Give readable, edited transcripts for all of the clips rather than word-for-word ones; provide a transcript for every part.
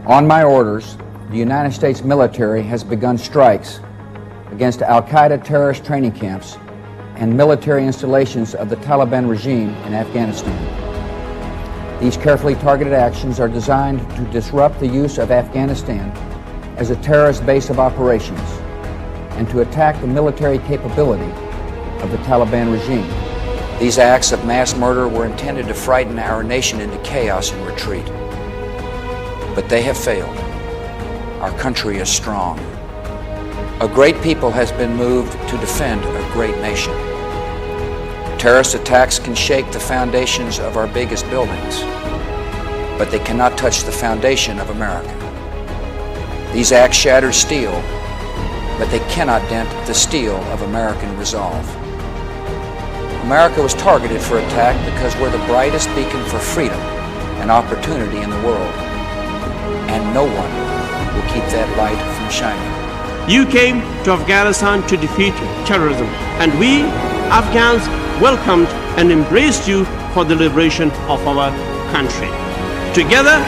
On my orders, the United States military has begun strikes against al-Qaeda terrorist training camps and military installations of the Taliban regime in Afghanistan. These carefully targeted actions are designed to disrupt the use of Afghanistan as a terrorist base of operations and to attack the military capability of the Taliban regime. These acts of mass murder were intended to frighten our nation into chaos and retreat. But they have failed. Our country is strong. A great people has been moved to defend a great nation. Terrorist attacks can shake the foundations of our biggest buildings, but they cannot touch the foundation of America. These acts shatter steel, but they cannot dent the steel of American resolve. America was targeted for attack because we're the brightest beacon for freedom and opportunity in the world, and no one will keep that light from shining. You came to Afghanistan to defeat terrorism, and we, Afghans, welcomed and embraced you for the liberation of our country. Together,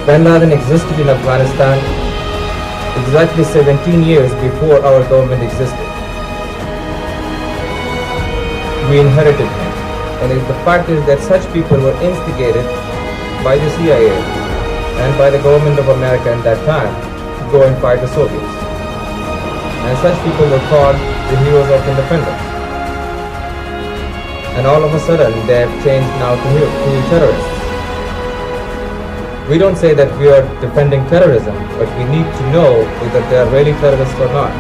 Bin Laden existed in Afghanistan exactly 17 years before our government existed. We inherited him, and the fact is that such people were instigated by the CIA and by the government of America at that time to go and fight the Soviets. And such people were called the heroes of independence. And all of a sudden they have changed now to terrorists. We don't say that we are defending terrorism, but we need to know whether they are really terrorists or not.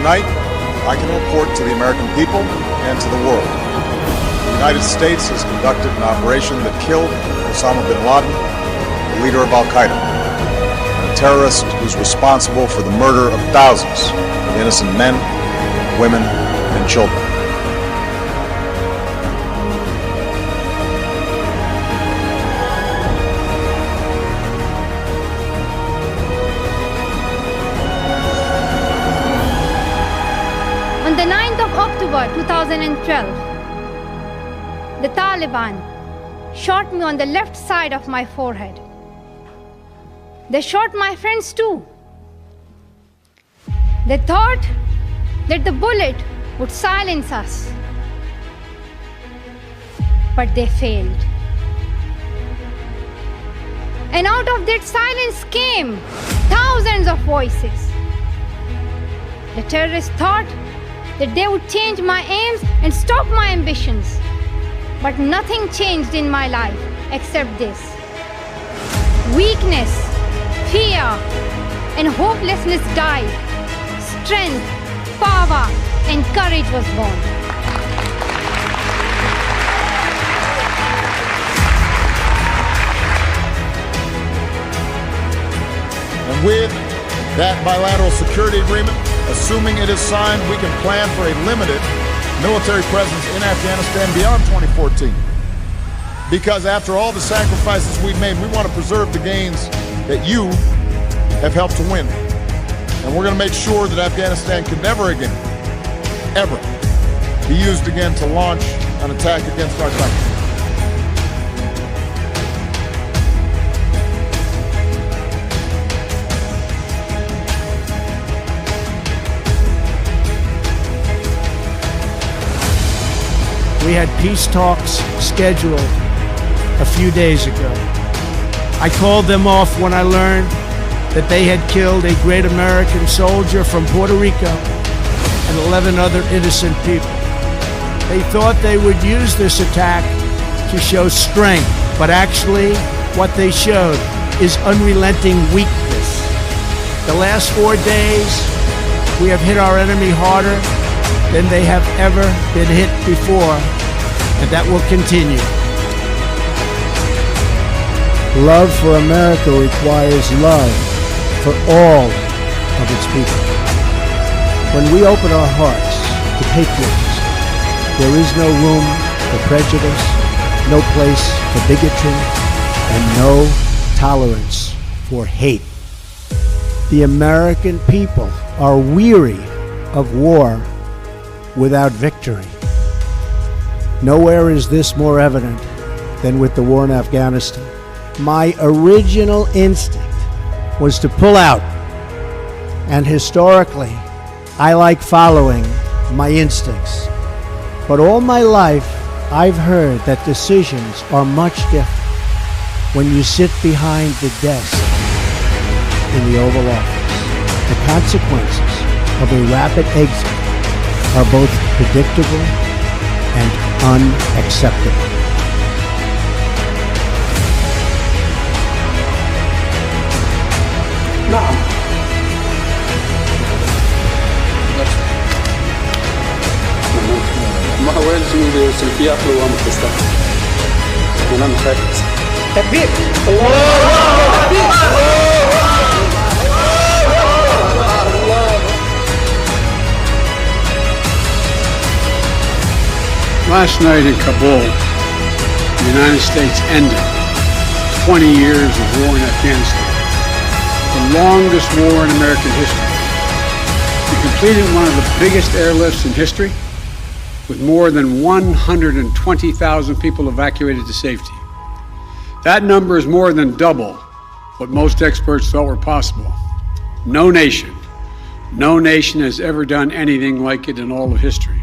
Tonight, I can report to the American people and to the world. The United States has conducted an operation that killed Osama bin Laden, the leader of al-Qaeda, a terrorist who's responsible for the murder of thousands of innocent men, women, and children. On the 9th of October 2012, the Taliban shot me on the left side of my forehead. They shot my friends too. They thought that the bullet would silence us, but they failed. And out of that silence came thousands of voices. The terrorists thought that they would change my aims and stop my ambitions. But nothing changed in my life except this. Weakness, fear, and hopelessness died. Strength, power, and courage was born. And with that bilateral security agreement, assuming it is signed, we can plan for a limited military presence in Afghanistan beyond 2014. Because after all the sacrifices we've made, we want to preserve the gains that you have helped to win. And we're going to make sure that Afghanistan can never again, ever, be used again to launch an attack against our country. We had peace talks scheduled a few days ago. I called them off when I learned that they had killed a great American soldier from Puerto Rico and 11 other innocent people. They thought they would use this attack to show strength, but actually what they showed is unrelenting weakness. The last 4 days, we have hit our enemy harder than they have ever been hit before, and that will continue. Love for America requires love for all of its people. When we open our hearts to patriotism, there is no room for prejudice, no place for bigotry, and no tolerance for hate. The American people are weary of war without victory. Nowhere is this more evident than with the war in Afghanistan. My original instinct was to pull out, and historically, I like following my instincts. But all my life, I've heard that decisions are much different when you sit behind the desk in the Oval Office. The consequences of a rapid exit are both predictable and unacceptable. نعم ما هو يلزم سلفيات وهم تستقبل أنا مخيف تكبير Last night in Kabul, the United States ended 20 years of war in Afghanistan, the longest war in American history. We completed one of the biggest airlifts in history, with more than 120,000 people evacuated to safety. That number is more than double what most experts thought were possible. No nation has ever done anything like it in all of history.